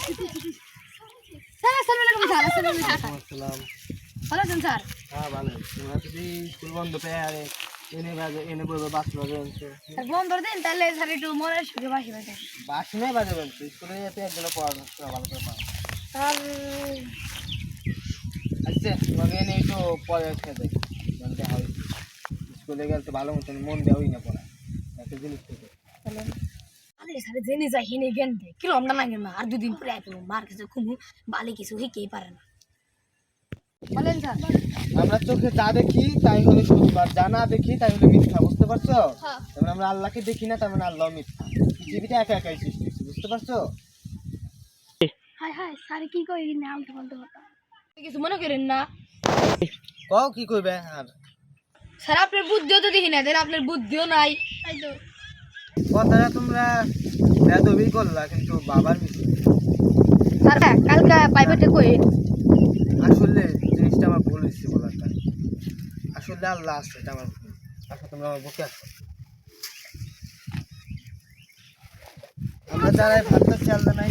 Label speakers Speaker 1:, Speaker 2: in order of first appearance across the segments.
Speaker 1: Sir আসসালামু আলাইকুম sir. আসসালামু আলাইকুম
Speaker 2: আসসালাম।
Speaker 1: ভালো আছেন স্যার?
Speaker 2: হ্যাঁ ভালো। তোমরা যদি স্কুল বন্ধ পেয়ে আরে এনে বলবে বাস বাজাবেন তো
Speaker 1: স্যার বন্ধ দিন তাহলে স্যার একটু মনের সুখে বাসি বাজে
Speaker 2: বাসি নাই বাজাবেন তো স্কুলে যেতে একজন পড়াশোনা ভালো করে পাও।
Speaker 1: স্যার।
Speaker 2: আচ্ছা তোমাকে এনে একটু পরে খেয়ে দেয় জানতে হয় স্কুলে গেলে তো ভালো মতন মন দেওয়াই না পড়া একটা জিনিস থেকে
Speaker 1: আরে স্যার জেনে যাই হেনে জ্ঞান দেয় কি লম্বা লাগে না আর দুদিন পরে আইলো মার কাছে খুমু বালি কিছু হিকেই পারে না বলেন স্যার।
Speaker 2: আমরা চোখে যা দেখি তাই হলো সত্য আর যা না দেখি তাই হলো মিথ্যা বুঝতে পারছো?
Speaker 1: হ্যাঁ।
Speaker 2: যেমন আমরা আল্লাহকে দেখি না তেমন আল্লাহ মিথ্যা পৃথিবীটা একা একাই সৃষ্টি হচ্ছে বুঝতে পারছো?
Speaker 1: হাই হাই স্যার কি কই না আলতু ফালতু কথা কিছু মনে করেন না
Speaker 2: কও কি কইবে আর
Speaker 1: স্যার আপনার বুদ্ধিও তো দেখি না তাহলে আপনার বুদ্ধিও নাই তাই তো
Speaker 2: কথাটা তোমরা বেদবি করলা কিন্তু বাবার মিথ্যা
Speaker 1: স্যার কালকে প্রাইভেটে কই
Speaker 2: আসলে জিনিসটা আমার ভুল হয়েছে বলাটা আসলে আল্লাহ আছে এটা আমার ভুল আচ্ছা তোমরা আমার বুকে আসো আমরা যারা ভাবতেছি আল্লাহ নাই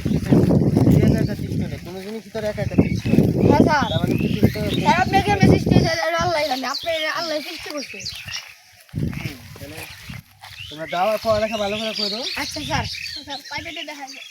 Speaker 2: একা একা সৃষ্টি নেই কোনো জিনিস তোর একা একা সৃষ্টি হয়
Speaker 1: হ্যাঁ স্যার
Speaker 2: তার মানে পৃথিবীতে
Speaker 1: স্যার আপনাকে মেসেজ দিয়েছে আল্লাহ জানে আপনি আল্লাহ সৃষ্টি করছে
Speaker 2: তাহলে তোমরা যাও পড়ালেখা ভালো করে করো
Speaker 1: আচ্ছা স্যার স্যার প্রাইভেটে দেখা যায়